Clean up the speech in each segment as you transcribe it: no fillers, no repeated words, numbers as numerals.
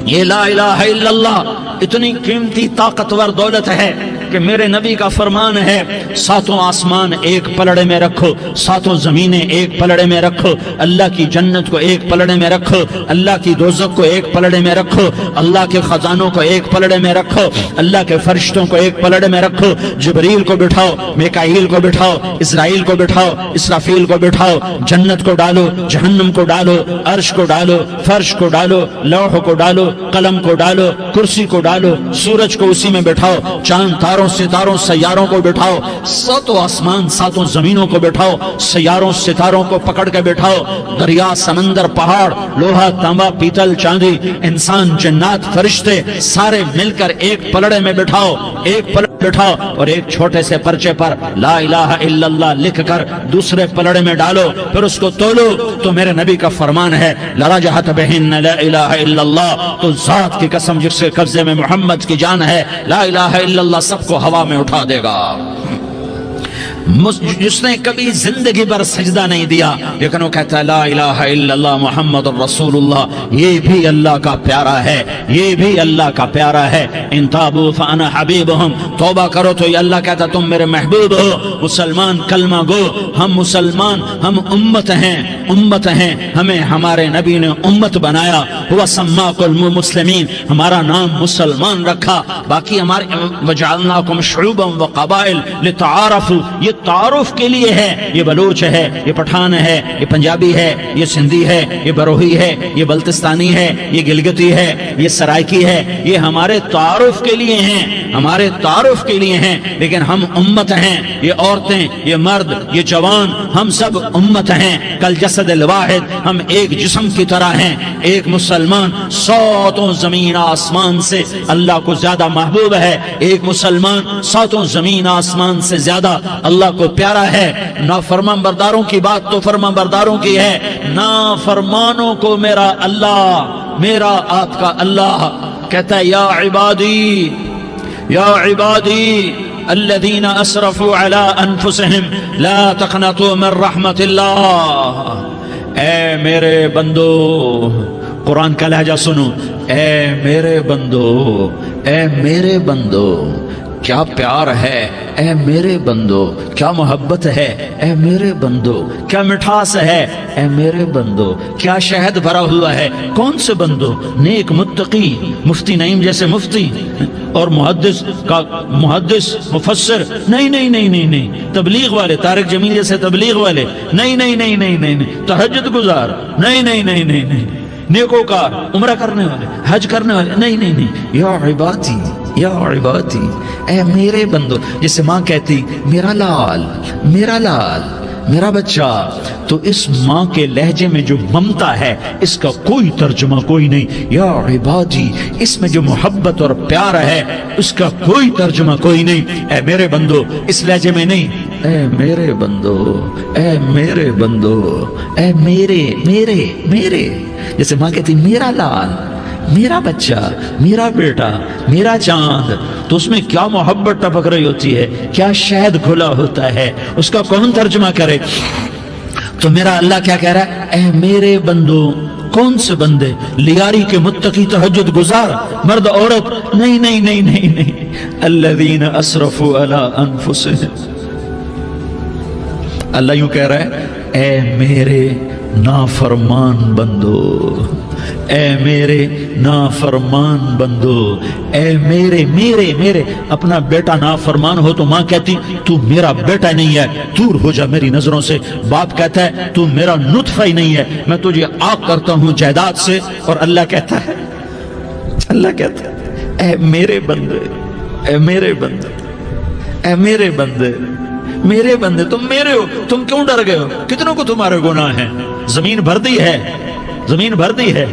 یہ لا الہ الا اللہ اتنی قیمتی طاقتور دولت ہے کہ میرے نبی کا فرمان ہے ساتوں آسمان ایک پلڑے میں رکھو، ساتوں زمینیں ایک پلڑے میں رکھو، اللہ کی جنت کو ایک پلڑے میں رکھو، اللہ کی دوزخ کو ایک پلڑے میں رکھو، اللہ کے خزانوں کو ایک پلڑے میں رکھو، اللہ کے فرشتوں کو ایک پلڑے میں رکھو، جبریل کو بٹھاؤ، میکائیل کو بٹھاؤ، اسرائیل کو بٹھاؤ، اسرافیل کو بٹھاؤ، جنت کو ڈالو، جہنم کو ڈالو، عرش کو ڈالو، فرش کو ڈالو، لوح کو ڈالو، قلم کو ڈالو، کرسی کو ڈالو، سورج کو اسی میں بٹھاؤ، چاند تاروں ستاروں سیاروں کو بٹھاؤ، ساتوں آسمان ساتوں زمینوں کو بٹھاؤ، سیاروں ستاروں کو پکڑ کے بٹھاؤ، دریا سمندر پہاڑ لوہا تانبا پیتل چاندی انسان جنات فرشتے سارے مل کر ایک پلڑے میں بٹھاؤ، ایک پلڑے بٹھاؤ اور ایک چھوٹے سے پرچے پر لا الہ الا اللہ لکھ کر دوسرے پلڑے میں ڈالو، پھر اس کو تولو تو میرے نبی کا فرمان ہے لرجحت بہن لا الہ الا اللہ، تو ذات کی قسم جس کے قبضے میں محمد کی جان ہے لا الہ الا اللہ سب کو ہوا میں اٹھا دے گا۔ جس نے کبھی زندگی پر سجدہ نہیں دیا لیکن وہ کہتا ہے لا الہ الا اللہ محمد رسول اللہ، یہ بھی اللہ کا پیارا ہے، یہ بھی اللہ کا پیارا ہے۔ ان تابوا فانا حبیبہم، توبہ کرو تو یہ اللہ کہتا تم میرے محبوب ہو۔ مسلمان کلمہ گو، ہم مسلمان، ہم امت ہیں، امت ہیں، ہمیں ہمارے نبی نے امت بنایا، ہوا سماکم المسلمین، ہمارا نام مسلمان رکھا، باقی ہمارے وجعلناکم شعوبا وقبائل لتعارفوا، یہ تعارف کے لیے ہے، یہ بلوچ ہے، یہ پٹھان ہے، یہ پنجابی ہے، یہ سندھی ہے، یہ بروہی ہے، یہ بلتستانی ہے، یہ گلگتی ہے، یہ سرائکی ہے، یہ ہمارے تعارف کے لیے ہیں، ہمارے تعارف کے لیے ہیں، لیکن ہم امت ہیں، یہ عورتیں، یہ مرد، یہ جوان، ہم سب امت ہیں، کل جسد الواحد، ہم ایک جسم کی طرح ہیں۔ ایک مسلمان ساتوں زمین آسمان سے اللہ کو زیادہ محبوب ہے، ایک مسلمان ساتوں زمین آسمان سے زیادہ اللہ کو پیارا ہے۔ نافرمان برداروں کی بات تو فرمان برداروں کی ہے، نافرمانوں کو میرا اللہ، میرا آپ کا اللہ کہتا ہے یا عبادی، یا عبادی الذین اسرفوا علی انفسہم لا تقنطوا من رحمت اللہ، اے میرے بندو، قرآن کا لہجہ سنو، اے میرے بندو، اے میرے بندو، کیا پیار ہے، اے میرے بندو، کیا محبت ہے، اے میرے بندو، کیا مٹھاس ہے، اے میرے بندو، کیا شہد بھرا ہوا ہے۔ کون سے بندو؟ نیک متقی، مفتی نعیم جیسے مفتی اور محدث کا محدث مفسر، نہیں نہیں نہیں نہیں نہیں، تبلیغ والے طارق جمیل جیسے تبلیغ والے، نہیں نہیں نہیں نہیں نہیں، تہجد گزار، نہیں نہیں نہیں نہیں نہیں، نیکوکار، عمرہ کرنے والے، حج کرنے والے، نہیں نہیں نہیں، یا عبادی، یا عبادی، اے میرے بندو، جسے ماں کہتی میرا لال، میرا لال، میرا بچہ، تو اس ماں کے لہجے میں جو ممتا ہے اس کا کوئی ترجمہ کوئی نہیں۔ یا عبادی، اس میں جو محبت اور پیار ہے اس کا کوئی ترجمہ کوئی نہیں۔ اے میرے بندو، اس لہجے میں نہیں، اے میرے بندو، اے میرے بندو، اے میرے میرے میرے، جیسے ماں کہتی میرا لال، میرا بچہ، میرا بیٹا، میرا چاند، تو اس میں کیا محبت ٹپک رہی ہوتی ہے، کیا شہد کھلا ہوتا ہے، اس کا کون ترجمہ کرے؟ تو میرا اللہ کیا کہہ رہا ہے؟ اے میرے بندو، کون سے بندے؟ لیاری کے متقی تہجد گزار، مرد عورت، نہیں نہیں نہیں نہیں نہیں، الذین اسرفوا علی انفسہم، اللہ یوں کہہ رہا ہے اے میرے نافرمان بندو، اے میرے نافرمان بندو، اے میرے میرے میرے، اپنا بیٹا نافرمان ہو تو ماں کہتی تو میرا بیٹا نہیں ہے، دور ہو جا میری نظروں سے۔ باپ کہتا ہے تو میرا نطفہ ہی نہیں ہے، میں تجھے آگ کرتا ہوں جائیداد سے، اور اللہ کہتا ہے، اللہ کہتا ہے اے میرے بندے، اے میرے بندے، اے میرے بندے، میرے بندے، تم میرے ہو، تم کیوں ڈر گئے ہو؟ کتنوں کو تمہارے گناہ ہیں؟ زمین بھر دی ہے، زمین بھر دی ہے،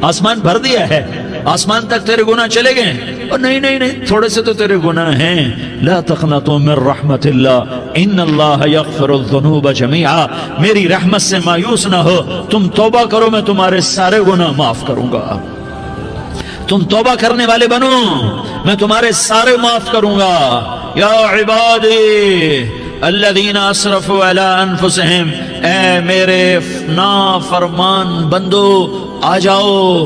آسمان بھر دیا ہے، آسمان تک تیرے گناہ چلے گئے ہیں، اور نہیں نہیں نہیں، تھوڑے سے تو تیرے گناہ ہیں۔ لا تقنطوا من رحمت اللہ ان اللہ یغفر الذنوب جميعا، میری رحمت سے مایوس نہ ہو، تم توبہ کرو میں تمہارے سارے گناہ معاف کروں گا، تم توبہ کرنے والے بنو میں تمہارے سارے معاف کروں گا۔ یا عبادی الذین اسرفوا علی انفسہم، اے میرے نافرمان بندو آ جاؤ،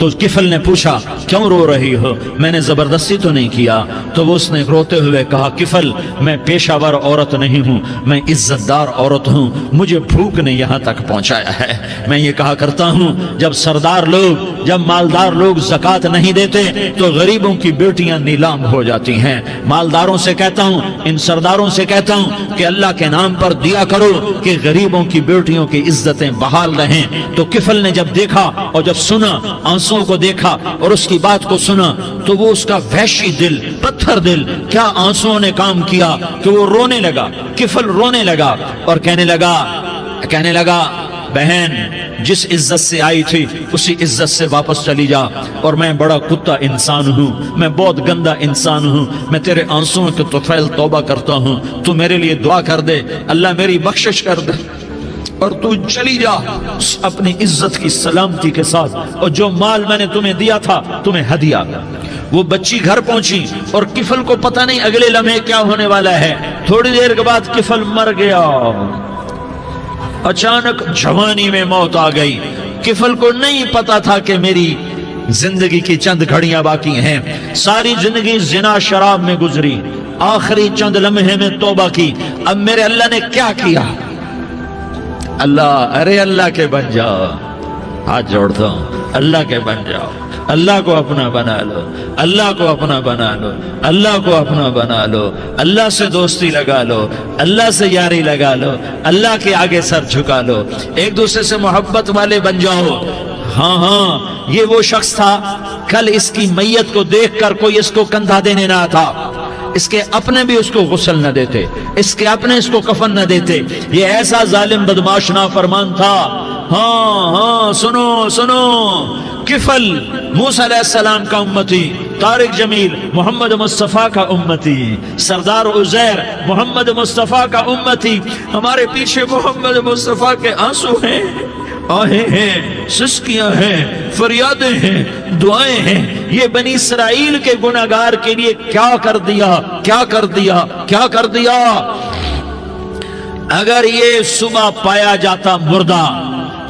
تو کفل نے پوچھا کیوں رو رہی ہو؟ میں نے زبردستی تو نہیں کیا۔ تو وہ اس نے روتے ہوئے کہا کفل میں پیشہ ور عورت نہیں ہوں، میں عزت دار عورت ہوں، مجھے بھوک نے یہاں تک پہنچایا ہے۔ میں یہ کہا کرتا ہوں جب سردار لوگ، جب مالدار لوگ زکوٰۃ نہیں دیتے تو غریبوں کی بیٹیاں نیلام ہو جاتی ہیں۔ مالداروں سے کہتا ہوں، ان سرداروں سے کہتا ہوں کہ اللہ کے نام پر دیا کرو کہ غریبوں کی بیٹیوں کی عزتیں بحال رہیں۔ تو کفل نے جب دیکھا اور جب سنا، آنسوں کو دیکھا اور اس کی بات کو سنا، تو وہ اس کا وحشی دل، پتھر دل، کیا آنسوں نے کام کیا کہ وہ رونے لگا۔ کفل رونے لگا اور کہنے لگا بہن جس عزت سے آئی تھی اسی عزت سے واپس چلی جا، اور میں بڑا کتا انسان ہوں، میں بہت گندا انسان ہوں، میں تیرے آنسوں کے طفیل توبہ کرتا ہوں، تو میرے لیے دعا کر دے، اللہ میری بخشش کر دے، اور تو چلی جا اپنی عزت کی سلامتی کے ساتھ، اور جو مال میں نے تمہیں دیا تھا تمہیں ہدیہ۔ وہ بچی گھر پہنچی اور کفل کو پتہ نہیں اگلے لمحے کیا ہونے والا ہے۔ تھوڑی دیر کے بعد کفل مر گیا، اچانک جوانی میں موت آ گئی۔ کفل کو نہیں پتا تھا کہ میری زندگی کی چند گھڑیاں باقی ہیں، ساری زندگی زنا شراب میں گزری، آخری چند لمحے میں توبہ کی، اب میرے اللہ نے کیا کیا؟ اللہ کے بن جاؤ، ہاتھ جوڑتا ہوں، اللہ کے بن جاؤ، اللہ کو اپنا بنا لو، اللہ کو اپنا بنا لو، اللہ کو اپنا بنا لو، اللہ سے دوستی لگا لو، اللہ سے یاری لگا لو، اللہ کے آگے سر جھکا لو، ایک دوسرے سے محبت والے بن جاؤ۔ ہاں یہ وہ شخص تھا، کل اس کی میت کو دیکھ کر کوئی اس کو کندھا دینے نہ تھا، اس کے اپنے بھی اس کو غسل نہ دیتے، اس کے اپنے اس کو کفن نہ دیتے، یہ ایسا ظالم بدمعاش نافرمان تھا۔ ہاں سنو، کفل موسیٰ علیہ السلام کا امتی، طارق جمیل محمد مصطفیٰ کا امتی، سردار عزیر محمد مصطفیٰ کا امتی، ہمارے پیچھے محمد مصطفیٰ کے آنسو ہیں، آہیں ہیں، سسکیاں ہیں، فریادیں ہیں، دعائیں ہیں۔ یہ بنی اسرائیل کے گناہگار کے لیے کیا کر دیا۔ اگر یہ صبح پایا جاتا مردہ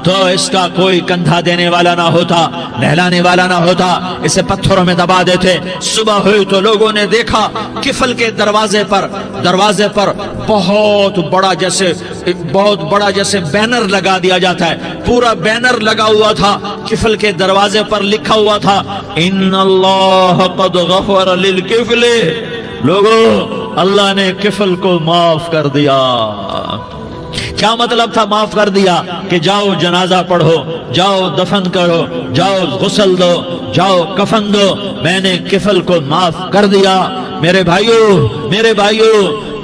تو اس کا کوئی کندھا دینے والا نہ ہوتا، نہلانے والا نہ ہوتا، اسے پتھروں میں دبا دیتے۔ صبح ہوئی تو لوگوں نے دیکھا کفل کے دروازے پر بہت بڑا جیسے بینر لگا دیا جاتا ہے، پورا بینر لگا ہوا تھا، کفل کے دروازے پر لکھا ہوا تھا ان اللہ قد غفر للکفل، لوگو اللہ نے کفل کو معاف کر دیا۔ کیا مطلب تھا معاف کر دیا؟ کہ جاؤ جنازہ پڑھو، جاؤ دفن کرو، جاؤ غسل دو، جاؤ کفن دو، میں نے کفل کو معاف کر دیا۔ میرے بھائیو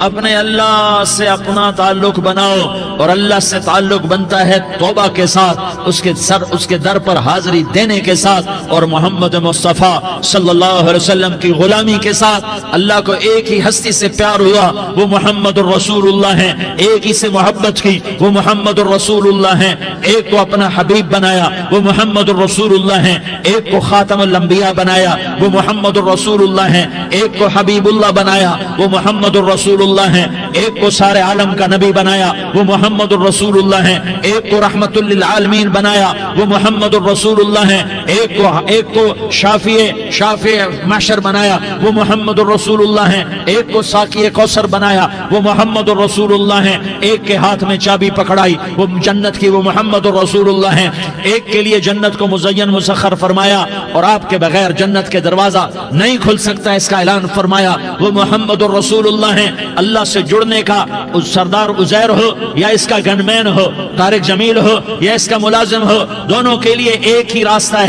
اپنے اللہ سے اپنا تعلق بناؤ، اور اللہ سے تعلق بنتا ہے توبہ کے ساتھ، اس کے در پر حاضری دینے کے ساتھ، اور محمد مصطفیٰ صلی اللہ علیہ وسلم کی غلامی کے ساتھ۔ اللہ کو ایک ہی ہستی سے پیار ہوا، وہ محمد الرسول اللہ ہیں، ایک ہی سے محبت کی، وہ محمد الرسول اللہ ہیں، ایک کو اپنا حبیب بنایا، وہ محمد الرسول اللہ ہیں، ایک کو خاتم الانبیاء بنایا، وہ محمد الرسول اللہ ہیں، ایک کو حبیب اللہ بنایا، وہ محمد الرسول اللہ ہیں، ایک کو سارے عالم کا نبی بنایا، وہ محمد الرسول اللہ ہیں، ایک کو رحمت للعالمین بنایا، وہ محمد الرسول اللہ ہیں، ایک کو شافع محشر بنایا، وہ محمد الرسول اللہ ہیں، ایک کو ساقی کوثر بنایا، وہ محمد الرسول اللہ ہیں، ایک کے ہاتھ میں چابی پکڑائی وہ جنت کی، وہ محمد الرسول اللہ ہیں، ایک کے لیے جنت کو مزین مسخر فرمایا اور آپ کے بغیر جنت کے دروازہ نہیں کھل سکتا اس کا اعلان فرمایا، وہ محمد الرسول اللہ ہیں۔ اللہ سے جڑنے کا سردار عزیر ہو یا اس کا گن مین ہو، طارق جمیل ہو یا اس کا ملازم ہو، دونوں کے لیے ایک ہی راستہ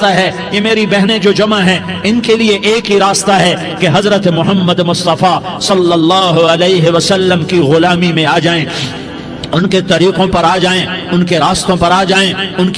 ہے۔ یہ میری بہنیں جو جمع ہیں ان کے لیے ایک ہی راستہ ہے کہ حضرت محمد مصطفیٰ صلی اللہ علیہ وسلم کی غلامی میں آ جائیں، ان کے طریقوں پر آ جائیں، ان کے راستوں پر آ جائیں، ان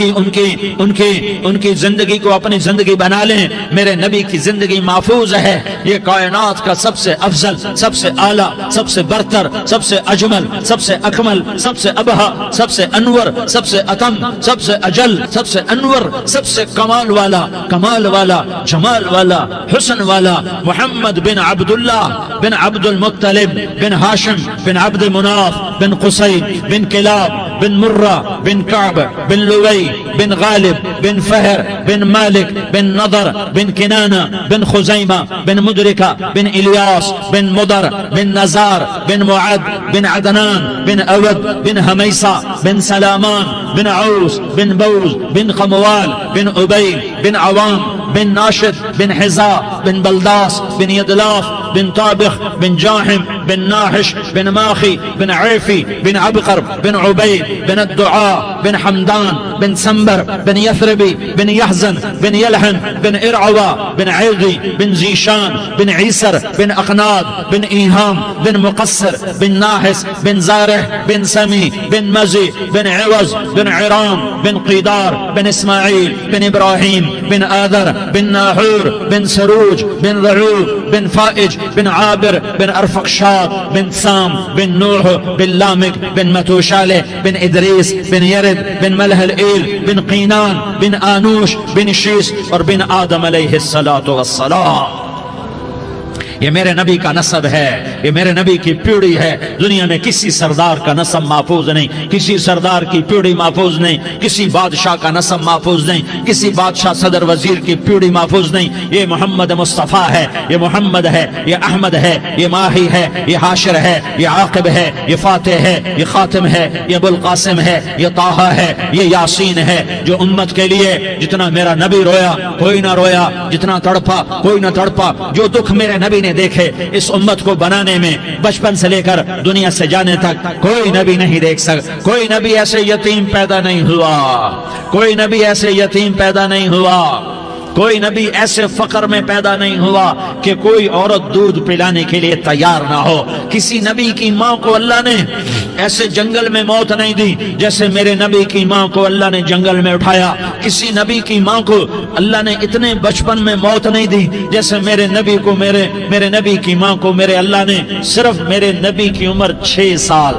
کی زندگی کو اپنی زندگی بنا لیں۔ میرے نبی کی زندگی محفوظ ہے، یہ کائنات کا سب سے افضل، سب سے اعلیٰ، سب سے برتر، سب سے اجمل، سب سے اکمل، سب سے ابہا، سب سے انور، سب سے اتم، سب سے اجل، سب سے انور، سب سے کمال والا، جمال والا، حسن والا، محمد بن عبداللہ بن عبد المطلب بن ہاشم بن عبد مناف بن قصی بن کلاب بن مرہ بن کعب بن لوی بن غالب بن فہر بن مالک بن نضر بن کنانہ بن خزیمہ بن مدرکہ بن الیاس بن مدر بن نزار بن معد بن عدنان بن اود بن حمیسہ بن سلامان بن عوس بن بوز بن قموال بن عبید بن عوام بن ناشد بن حزاء بن بلداس بن يدلاف بن طابخ بن جاحم بن ناحش بن ماخي بن عيفي بن عبقر بن عبيد بن الدعاء بن حمدان بن سنبر بن يثربي بن يحزن بن يلحن بن إرعوى بن عيضي بن زيشان بن عيسر بن أقناد بن إيهام بن مقصر بن ناحس بن زارح بن سمي بن مزي بن عوز بن عرام بن قيدار بن إسماعيل بن إبراهيم بن آذر بن ناحور بن سروج بن ضعوب بن فائج بن عابر بن أرفقشاد بن سام بن نوح بن لامك بن متوشالة بن إدريس بن يرد بن ملح الإيل بن قينان بن آنوش بن شيس اور بن آدم علیہ الصلاة والسلام. یہ میرے نبی کا نسب ہے، یہ میرے نبی کی پیڑھی ہے. دنیا میں کسی سردار کا نسب محفوظ نہیں، کسی سردار کی پیڑھی محفوظ نہیں، کسی بادشاہ کا نسب محفوظ نہیں، کسی بادشاہ صدر وزیر کی پیڑھی محفوظ نہیں. یہ محمد مصطفیٰ ہے، یہ محمد ہے، یہ احمد ہے، یہ ماہی ہے، یہ حاشر ہے، یہ عاقب ہے، یہ فاتح ہے، یہ خاتم ہے، یہ ابو القاسم ہے، یہ طٰہٰ ہے، یہ یاسین ہے. جو امت کے لیے جتنا میرا نبی رویا کوئی نہ رویا، جتنا تڑپا کوئی نہ تڑپا، جو دکھ میرے نبی نے دیکھے اس امت کو بنانے میں بچپن سے لے کر دنیا سے جانے تک کوئی نبی نہیں دیکھ سکتا. کوئی نبی ایسے یتیم پیدا نہیں ہوا، کوئی نبی ایسے یتیم پیدا نہیں ہوا، کوئی نبی ایسے فقر میں پیدا نہیں ہوا کہ کوئی عورت دودھ پلانے کے لیے تیار نہ ہو. کسی نبی کی ماں کو اللہ نے ایسے جنگل میں موت نہیں دی جیسے میرے نبی کی ماں کو اللہ نے جنگل میں اٹھایا. کسی نبی کی ماں کو اللہ نے اتنے بچپن میں موت نہیں دی جیسے میرے نبی کو میرے نبی کی ماں کو میرے اللہ نے صرف میرے نبی کی عمر 6 سال،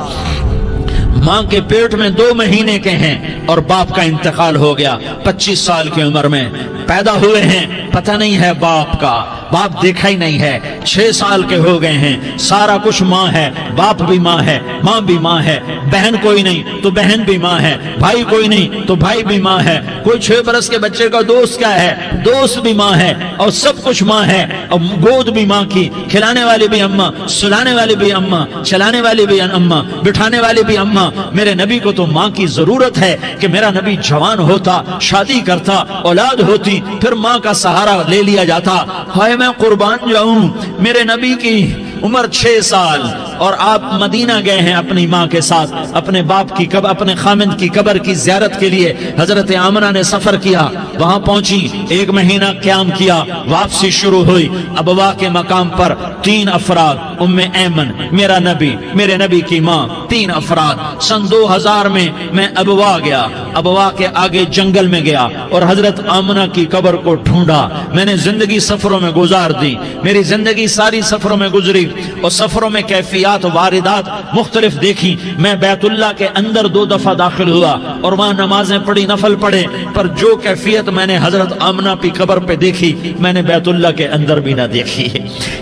ماں کے پیٹ میں 2 مہینے کے ہیں اور باپ کا انتقال ہو گیا 25 سال کی عمر میں. پیدا ہوئے ہیں، پتہ نہیں ہے باپ کا، باپ دیکھا ہی نہیں ہے. 6 سال کے ہو گئے ہیں، سارا کچھ ماں ہے، باپ بھی ماں ہے، ماں بھی ماں ہے. بہن کوئی نہیں تو بہن بھی ماں ہے، بھائی کوئی نہیں تو بھائی بھی ماں ہے. کوئی 6 برس کے بچے کا دوست کیا ہے، دوست بھی ماں ہے، اور سب کچھ ماں ہے. اور گود بھی ماں کی، کھلانے والی بھی اماں، سلانے والی بھی اماں، چلانے والی بھی اماں، بٹھانے والی بھی اماں. میرے نبی کو تو ماں کی ضرورت ہے کہ میرا نبی جوان ہوتا، شادی کرتا، اولاد ہوتی، پھر ماں کا سہارا لے لیا جاتا. ہائے میں قربان جاؤں، میرے نبی کی عمر 6 سال اور آپ مدینہ گئے ہیں اپنی ماں کے ساتھ، اپنے باپ کی اپنے خامند کی قبر کی زیارت کے لیے. حضرت آمنہ نے سفر کیا، وہاں پہنچی، 1 مہینہ قیام کیا، واپسی شروع ہوئی. ابوا کے مقام پر 3 افراد، ام ایمن، میرا نبی، میرے نبی کی ماں، 3 افراد. سن 2000 میں ابوا گیا، ابوا کے آگے جنگل میں گیا اور حضرت آمنہ کی قبر کو ڈھونڈا. میں نے زندگی سفروں میں گزار دی، میری زندگی ساری سفروں میں گزری اور سفروں میں کیفیات واردات مختلف دیکھی. میں بیت اللہ کے اندر 2 دفعہ داخل ہوا اور وہاں نمازیں پڑھی، نفل پڑھے، پر جو کیفیت میں نے حضرت آمنہ کی قبر پہ دیکھی میں نے بیت اللہ کے اندر بھی نہ دیکھی.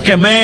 کہ میں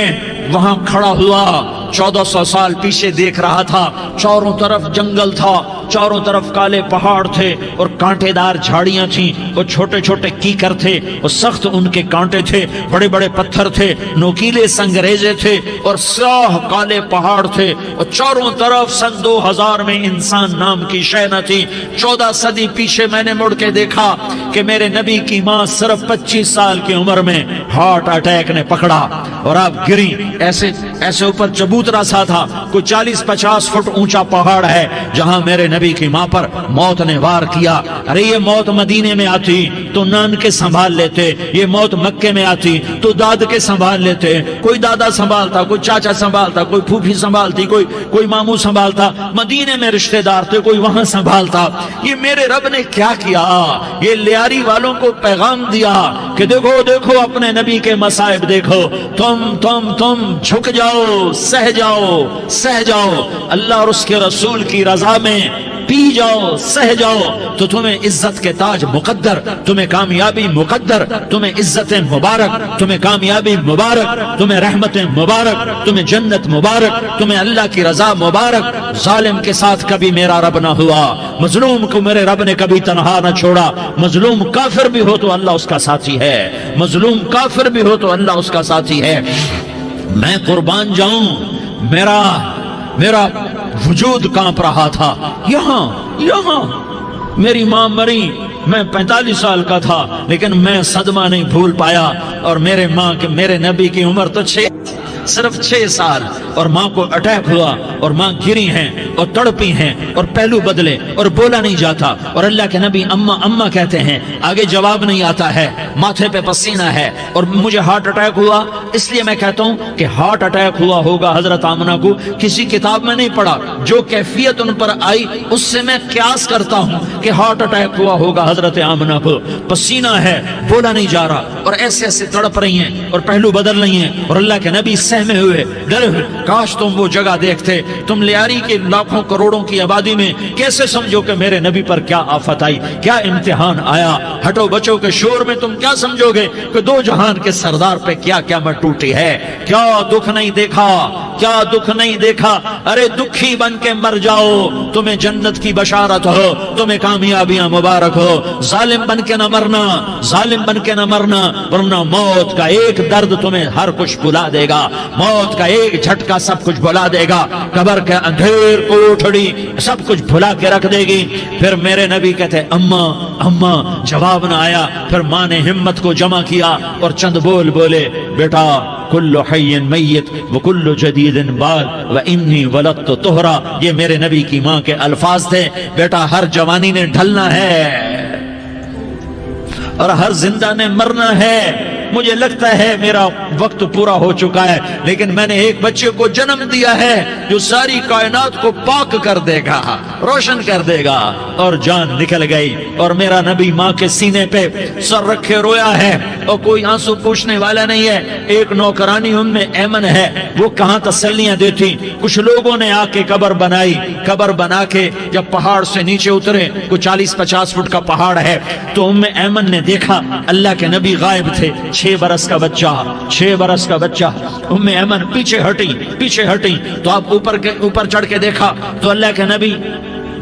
وہاں کھڑا ہوا 1400 سال پیچھے دیکھ رہا تھا، چاروں طرف جنگل تھا، چاروں طرف کالے پہاڑ تھے اور کانٹے دار جھاڑیاں تھیں، اور چھوٹے چھوٹے کیکر تھے اور سخت ان کے کانٹے تھے، بڑے بڑے پتھر تھے، نوکیلے سنگریزے تھے اور سیاہ کالے پہاڑ تھے، اور چاروں طرف سن 2000 میں انسان نام کی شے نہ تھی. 14 صدی پیچھے میں نے مڑ کے دیکھا کہ میرے نبی کی ماں صرف 25 سال کی عمر میں ہارٹ اٹیک نے پکڑا اور آپ گری. ایسے اوپر چبوترا سا تھا، کوئی 40-50 فٹ اونچا پہاڑ ہے جہاں میرے نبی کی ماں پر موت نے وار کیا. ارے یہ موت مدینے میں آتی تو نان کے سنبھال لیتے، یہ موت مکے میں آتی تو داد کے سنبھال لیتے. کوئی دادا سنبھالتا، کوئی چاچا سنبھالتا، کوئی پھوپھی سنبھالتی، کوئی ماموں سنبھالتا. مدینے میں رشتہ دار تھے، کوئی وہاں سنبھالتا. یہ میرے رب نے کیا کیا؟ یہ لیاری والوں کو پیغام دیا کہ دیکھو دیکھو اپنے نبی کے مصائب دیکھو، تم جھک جاؤ، سہ جاؤ. اللہ اور اس کے رسول کی رضا میں پی جاؤ سہ جاؤ تو تمہیں عزت کے تاج مقدر، تمہیں کامیابی مقدر، تمہیں عزت مبارک، تمہیں کامیابی مبارک، تمہیں رحمت مبارک، تمہیں جنت مبارک، تمہیں اللہ کی رضا مبارک۔ ظالم کے ساتھ کبھی میرا رب نہ ہوا، مظلوم کو میرے رب نے کبھی تنہا نہ چھوڑا۔ مظلوم کافر بھی ہو تو اللہ اس کا ساتھی ہے، مظلوم کافر بھی ہو تو اللہ اس کا ساتھی ہے۔ میں قربان جاؤں، میرا وجود کانپ رہا تھا۔ یہاں میری ماں مری، میں 45 سال کا تھا، لیکن میں صدمہ نہیں بھول پایا۔ اور میرے نبی کی عمر تو صرف 6 سال، اور ماں کو اٹیک ہوا اور ماں گری ہیں اور تڑپی ہیں اور پہلو بدلے اور بولا نہیں جاتا، اور اللہ کے نبی اماں اماں کہتے ہیں، آگے جواب نہیں آتا ہے، ماتھے پہ پسینہ ہے، اور مجھے ہارٹ اٹیک ہوا۔ اس لیے میں کہتا ہوں کہ ہارٹ اٹیک ہوا ہوگا حضرت آمنہ کو، کسی کتاب میں نہیں پڑھا، جو کیفیت ان پر آئی اس سے میں قیاس کرتا ہوں کہ ہارٹ اٹیک ہوا ہوگا حضرت آمنہ کو۔ پسینہ ہے، بولا نہیں جا رہا، اور ایسے ایسے تڑپ رہی ہیں اور پہلو بدل رہی ہیں، اور اللہ کے نبی سہمے ہوئے ڈرے ہوئے۔ کاش تم وہ جگہ دیکھتے، تم لیاری کے لاکھوں کروڑوں کی آبادی میں کیسے سمجھو کہ میرے نبی پر کیا آفت آئی، کیا امتحان آیا۔ ہٹو بچوں کے شور میں تم کیا سمجھو گے کہ دو جہان کے سردار پہ کیا قیامت ٹوٹی ہے۔ کیا دکھ نہیں دیکھا، کیا دکھ نہیں دیکھا۔ ارے دکھی بن کے مر جاؤ، تمہیں جنت کی بشارت ہو، تمہیں کامیابیاں مبارک ہو۔ ظالم بن کے نہ مرنا، ظالم بن کے نہ مرنا، ورنہ موت کا ایک درد تمہیں ہر کچھ بھلا دے گا، موت کا ایک جھٹکا سب کچھ بھلا دے گا، قبر کے اندھیر کوٹھڑی سب کچھ بھلا کے رکھ دے گی۔ پھر میرے نبی کہتے اماں اماں، جواب نہ آیا۔ پھر ماں نے ہمت کو جمع کیا اور چند بول بولے، بیٹا کل حی میت وکل جدید بال وانی ولدت طہرا۔ یہ میرے نبی کی ماں کے الفاظ تھے، بیٹا ہر جوانی نے ڈھلنا ہے اور ہر زندہ نے مرنا ہے۔ مجھے لگتا ہے میرا وقت پورا ہو چکا ہے، لیکن میں نے ایک بچے کو جنم دیا ہے جو ساری کائنات کو پاک کر دے گا، روشن کر دے گا۔ اور جان نکل گئی، اور میرا نبی ماں کے سینے پہ سر رکھے رویا ہے، اور کوئی آنسو پوچھنے والا نہیں ہے۔ ایک نوکرانی ام ایمن ہے، وہ کہاں تسلیاں دیتی۔ کچھ لوگوں نے آ کے قبر بنائی، قبر بنا کے جب پہاڑ سے نیچے اترے، کوئی 40-50 فٹ کا پہاڑ ہے، تو ام ایمن نے دیکھا اللہ کے نبی غائب تھے، 6 برس کا بچہ۔ ام ایمن پیچھے ہٹی تو آپ اوپر چڑھ کے دیکھا تو اللہ کے نبی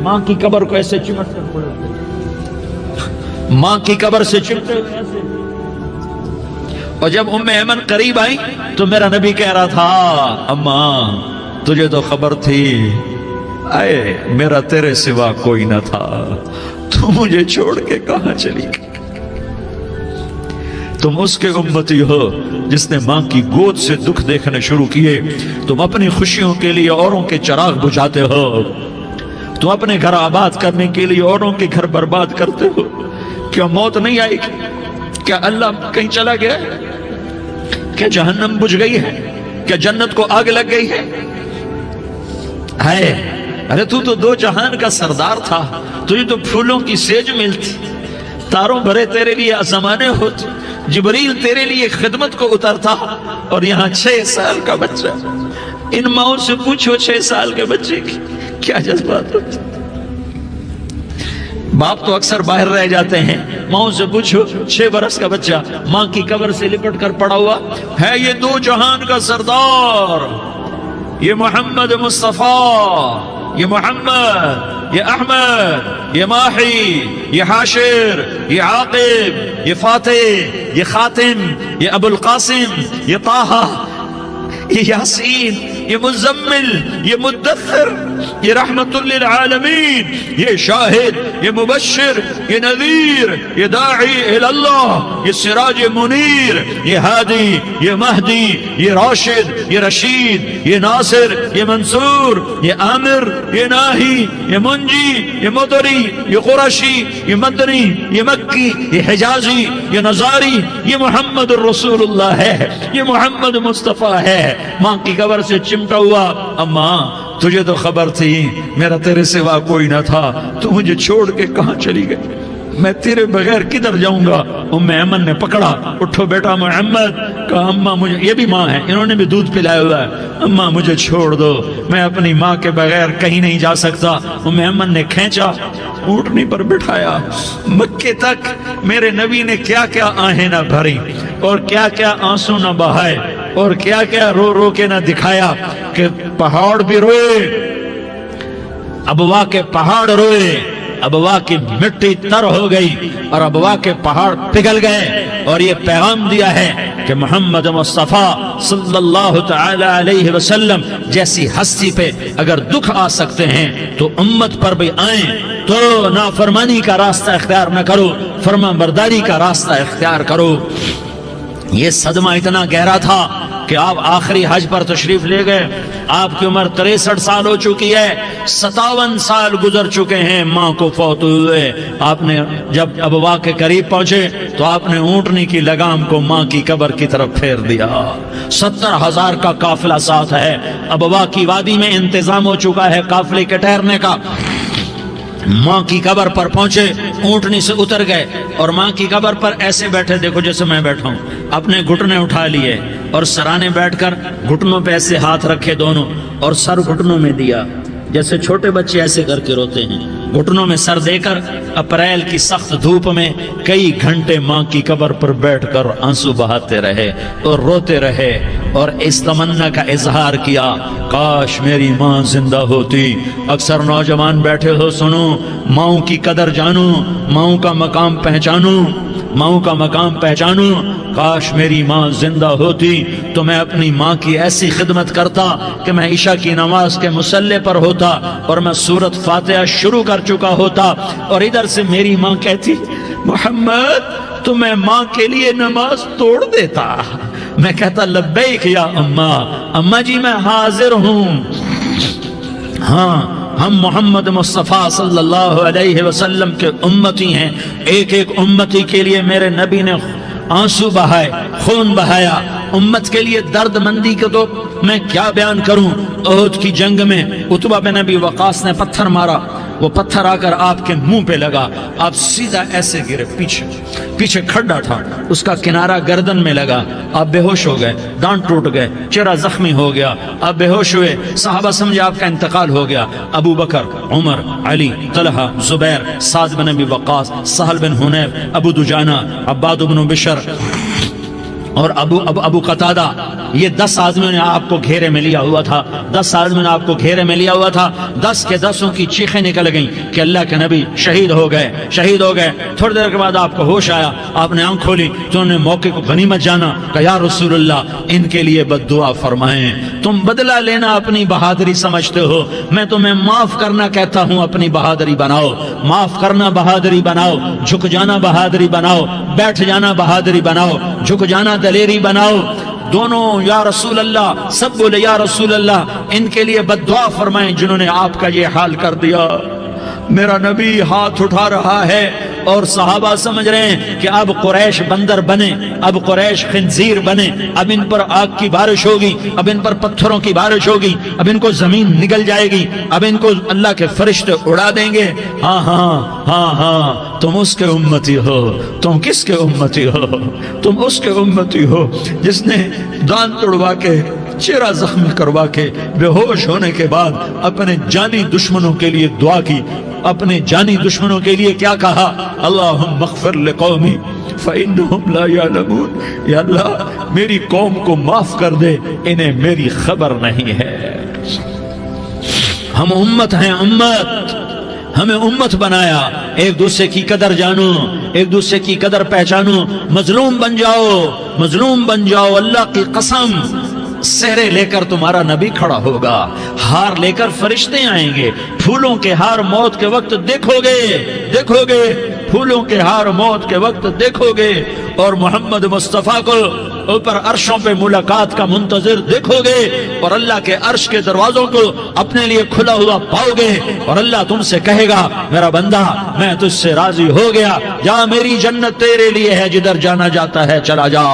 ماں کی قبر کو ایسے چمٹ کر پڑے، ماں کی قبر سے چمٹے ہوئے ایسے۔ اور جب ام ایمن قریب آئی تو میرا نبی کہہ رہا تھا، اماں تجھے تو خبر تھی، اے میرا تیرے سوا کوئی نہ تھا، تو مجھے چھوڑ کے کہاں چلی گئی۔ تم اس کے امتی ہو جس نے ماں کی گود سے دکھ دیکھنے شروع کیے۔ تم اپنی خوشیوں کے لیے اوروں کے چراغ بجھاتے ہو، تم اپنے گھر آباد کرنے کے لیے اوروں کے گھر برباد کرتے ہو۔ کیا موت نہیں آئے گی؟ کیا اللہ کہیں چلا گیا ہے؟ کیا جہنم بجھ گئی ہے؟ کیا جنت کو آگ لگ گئی ہے؟ ارے تو 2 جہان کا سردار تھا، تجھے تو پھولوں کی سیج ملتی، تاروں بھرے تیرے لیے زمانے ہوتے، جبریل تیرے لیے خدمت کو اترتا، اور یہاں 6 سال کا بچہ۔ ان ماؤں سے پوچھو 6 سال کے بچے کی کیا جذبات ہوتے۔ باپ تو اکثر باہر رہ جاتے ہیں، ماؤں سے پوچھو 6 برس کا بچہ ماں کی قبر سے لپٹ کر پڑا ہوا ہے۔ یہ 2 جہان کا سردار، یہ محمد مصطفیٰ، یہ محمد، یہ احمد، یہ ماہی، یہ حاشر، یہ عاقب، یہ فاتح، یہ خاتم، یہ ابو القاسم، یہ طٰہٰ، یہ یاسین، یہ مزمل، یہ مدثر، یہ رحمت للعالمین، یہ شاہد، یہ مبشر، یہ نذیر، یہ داعی اللہ، یہ سراج منیر، یہ ہادی، یہ مہدی، یہ راشد، یہ رشید، یہ ناصر، یہ منصور، یہ عامر، یہ ناہی، یہ منجی، یہ مدری، یہ قرشی، یہ مدنی، یہ مکی، یہ حجازی، یہ نظاری، یہ محمد الرسول اللہ ہے، یہ محمد مصطفیٰ ہے۔ ماں کی قبر سے چمٹا ہوا، اماں تجھے تو خبر تھی میرا تیرے سوا کوئی نہ تھا، تو مجھے چھوڑ کے کہاں چلی گئی۔ میں تیرے بغیر کدھر جاؤں گا؟ ام ایمن نے پکڑا، اٹھو بیٹا محمد، کہا اماں مجھے، یہ بھی ماں ہے، انہوں نے بھی دودھ پلایا ہوا ہے، اماں مجھے چھوڑ دو، میں اپنی ماں کے بغیر کہیں نہیں جا سکتا۔ ام ایمن نے کھینچا، اونٹنی پر بٹھایا، مکے تک میرے نبی نے کیا کیا آہیں نہ بھری اور کیا کیا آنسو نہ بہائے اور کیا کیا رو رو کے نہ دکھایا کہ پہاڑ بھی روئے، ابوا کے پہاڑ روئے، ابوا کی مٹی تر ہو گئی اور ابوا کے پہاڑ پگھل گئے، اور یہ پیغام دیا ہے کہ محمد مصطفیٰ صلی اللہ تعالی علیہ وسلم جیسی ہستی پہ اگر دکھ آ سکتے ہیں تو امت پر بھی آئیں، تو نافرمانی کا راستہ اختیار نہ کرو، فرما برداری کا راستہ اختیار کرو۔ یہ صدمہ اتنا گہرا تھا کہ آپ آخری حج پر تشریف لے گئے، آپ کی عمر 63 سال ہو چکی ہے، 57 سال گزر چکے ہیں ماں کو فوت ہوئے۔ آپ نے جب ابوا کے قریب پہنچے تو آپ نے اونٹنی کی لگام کو ماں کی قبر کی طرف پھیر دیا۔ 70,000 کا قافلہ ساتھ ہے، ابوا کی وادی میں انتظام ہو چکا ہے قافلے کے ٹھہرنے کا۔ ماں کی قبر پر پہنچے، اونٹنی سے اتر گئے اور ماں کی قبر پر ایسے بیٹھے، دیکھو جیسے میں بیٹھا ہوں، اپنے گھٹنے اٹھا لیے اور سرانے بیٹھ کر گھٹنوں پہ ایسے ہاتھ رکھے دونوں اور سر گھٹنوں میں دیا، جیسے چھوٹے بچے ایسے کر کے روتے ہیں، گھٹنوں میں سر دے کر اپریل کی سخت دھوپ میں کئی گھنٹے ماں کی قبر پر بیٹھ کر آنسو بہاتے رہے اور روتے رہے اور اس تمنا کا اظہار کیا، کاش میری ماں زندہ ہوتی۔ اکثر نوجوان بیٹھے ہو، سنو، ماؤں کی قدر جانو، ماؤں کا مقام پہچانو، ماؤں کا مقام پہچانو۔ کاش میری ماں زندہ ہوتی تو میں اپنی ماں کی ایسی خدمت کرتا کہ میں عشاء کی نماز کے مصلی پر ہوتا اور میں سورۃ فاتحہ شروع کر چکا ہوتا، اور ادھر سے میری ماں کہتی محمد تو میں ماں کے لیے نماز توڑ دیتا، میں کہتا لبیک یا اماں، اماں جی میں حاضر ہوں۔ ہاں، ہم محمد مصطفیٰ صلی اللہ علیہ وسلم کے امتی ہیں، ایک ایک امتی کے لیے میرے نبی نے آنسو بہائے، خون بہایا، امت کے لیے درد مندی کو تو میں کیا بیان کروں۔ احد کی جنگ میں عتبہ بن ابی وقاص نے پتھر مارا، وہ پتھر آ کر آپ کے منہ پہ لگا، آپ سیدھا ایسے گرے، پیچھے کھڈا تھا، اس کا کنارہ گردن میں لگا، آپ بے ہوش ہو گئے، دانت ٹوٹ گئے، چہرہ زخمی ہو گیا، آپ بے ہوش ہوئے، صحابہ سمجھے آپ کا انتقال ہو گیا۔ ابو بکر، عمر، علی، طلحہ، زبیر، سعد بن ابی وقاص، سہل بن حنیف، ابو دجانہ، عباد بن بشر اور ابو قتادہ، یہ 10 آدمیوں نے آپ کو گھیرے میں لیا ہوا تھا، 10 آدمیوں نے آپ کو گھیرے میں لیا ہوا تھا، 10 کے 10 کی چیخیں نکل گئیں کہ اللہ کے نبی شہید ہو گئے، شہید ہو گئے۔ تھوڑی دیر کے بعد آپ کو ہوش آیا، آپ نے آنکھ کھولی تو انہوں نے موقع کو غنیمت جانا کہ یا رسول اللہ ان کے لیے بد دعا فرمائیں، تم بدلہ لینا اپنی بہادری سمجھتے ہو، میں تمہیں معاف کرنا کہتا ہوں، اپنی بہادری بناؤ، معاف کرنا بہادری بناؤ، جھک جانا بہادری بناؤ، بیٹھ جانا بہادری بناؤ، جھک جانا دلیری بناؤ۔ دونوں یا رسول اللہ، سب بولے یا رسول اللہ، ان کے لیے بد دعا فرمائیں جنہوں نے آپ کا یہ حال کر دیا۔ میرا نبی ہاتھ اٹھا رہا ہے اور صحابہ سمجھ رہے ہیں کہ اب قریش بندر بنے، اب قریش خنزیر بنے، اب ان پر آگ کی بارش ہوگی، اب ان پر پتھروں کی بارش ہوگی، اب ان کو زمین نگل جائے گی، اب ان کو اللہ کے فرشتے اڑا دیں گے۔ ہاں ہاں ہاں ہاں، تم اس کے امتی ہو، تم کس کے امتی ہو؟ تم اس کے امتی ہو جس نے دانت توڑوا کے، چہرہ زخمی کروا کے، بے ہوش ہونے کے بعد اپنے جانی دشمنوں کے لیے دعا کی، اپنے جانی دشمنوں کے لیے کیا کہا؟ اللہم اغفر لقومی فإنہم لا یعلمون، یا اللہ میری قوم کو معاف کر دے، انہیں میری خبر نہیں ہے۔ ہم امت ہیں، امت، ہمیں امت بنایا، ایک دوسرے کی قدر جانو، ایک دوسرے کی قدر پہچانو، مظلوم بن جاؤ، مظلوم بن جاؤ، اللہ کی قسم سہرے لے کر تمہارا نبی کھڑا ہوگا، ہار لے کر فرشتے آئیں گے، پھولوں کے ہار موت کے وقت دیکھو گے، دیکھو گے، پھولوں کے ہار موت کے وقت دیکھو گے، اور محمد مصطفیٰ کو اوپر عرشوں پہ ملاقات کا منتظر دیکھو گے، اور اللہ کے عرش کے دروازوں کو اپنے لیے کھلا ہوا پاؤ گے، اور اللہ تم سے کہے گا میرا بندہ میں تجھ سے راضی ہو گیا، جا میری جنت تیرے لیے ہے، جدھر جانا جاتا ہے چلا جا۔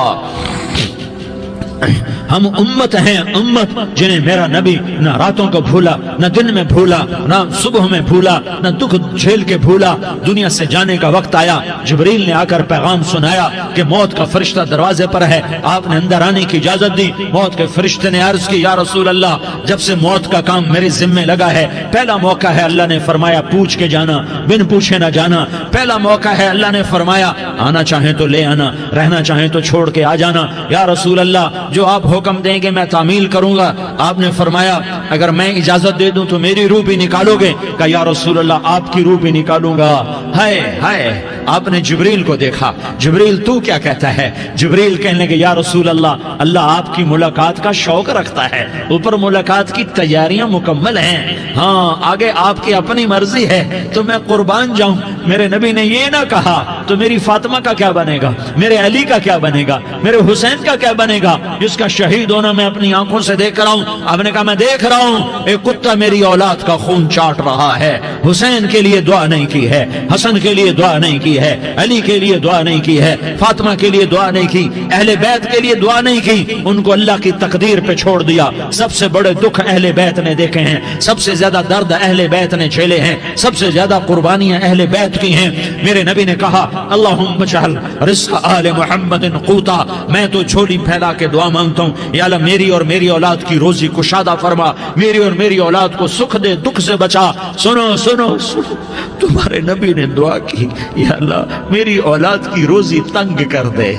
ہم امت ہیں، امت جنہیں میرا نبی نہ راتوں کو بھولا، نہ دن میں بھولا، نہ صبح میں بھولا، نہ دکھ جھیل کے بھولا۔ دنیا سے جانے کا وقت آیا، جبریل نے آ کر پیغام سنایا کہ موت کا فرشتہ دروازے پر ہے، آپ نے اندر آنے کی اجازت دی۔ موت کے فرشتے نے عرض کی، یا رسول اللہ، جب سے موت کا کام میرے ذمہ لگا ہے، پہلا موقع ہے، اللہ نے فرمایا پوچھ کے جانا، بن پوچھے نہ جانا۔ پہلا موقع ہے، اللہ نے فرمایا آنا چاہیں تو لے آنا، رہنا چاہیں تو چھوڑ کے آ جانا۔ یا رسول اللہ، جو آپ حکم دیں گے میں تعمیل کروں گا۔ آپ نے فرمایا اگر میں اجازت دے دوں تو میری روح بھی نکالو گے؟ کہا یا رسول اللہ، آپ کی روح بھی نکالوں گا۔ ہائے ہائے، آپ نے جبریل کو دیکھا، جبریل تو کیا کہتا ہے؟ جبریل کہنے لگے یا رسول اللہ، اللہ آپ کی ملاقات کا شوق رکھتا ہے، اوپر ملاقات کی تیاریاں مکمل ہیں، ہاں آگے آپ کی اپنی مرضی ہے تو میں قربان جاؤں۔ میرے نبی نے یہ نہ کہا تو میری فاطمہ کا کیا بنے گا، میرے علی کا کیا بنے گا، میرے حسین کا کیا بنے گا، جس کا شہید ہونا میں اپنی آنکھوں سے دیکھ رہا ہوں۔ آپ نے کہا میں دیکھ رہا ہوں، ایک کتا میری اولاد کا خون چاٹ رہا ہے۔ حسین کے لیے دعا نہیں کی ہے، حسن کے لیے دعا نہیں کی ہے، علی کے لیے دعا نہیں کی ہے، فاطمہ کے لیے دعا نہیں کی، اہل بیت کے لیے دعا نہیں کی، ان کو اللہ کی تقدیر پہ چھوڑ دیا۔ سب سے بڑے دکھ اہل بیت نے دیکھے ہیں، سب سے زیادہ درد اہل بیت نے جھیلے ہیں، سب سے زیادہ قربانیاں اہل بیت کی ہیں۔ میرے نبی نے کہا اللہم اجعل رزق آل محمد قوتا، میں تو جھولی پھیلا کے دعا مانگتا ہوں، یا اللہ میری اور میری اولاد کی روزی کشادہ فرما، میری اور میری اولاد کو سکھ دے، دکھ سے بچا۔ سنو سنو سنو، تمہارے نبی نے دعا کی، یا اللہ میری اولاد کی روزی تنگ کر دے،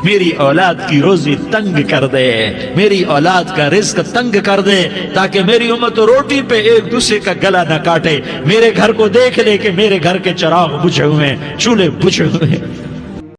میری اولاد کی روزی تنگ کر دے، میری اولاد کا رزق تنگ کر دے، تاکہ میری امت روٹی پہ ایک دوسرے کا گلا نہ کاٹے، میرے گھر کو دیکھ لے کہ میرے گھر کے چراغ بجھے ہوئے ہیں، چولہے بجھے ہوئے ہیں۔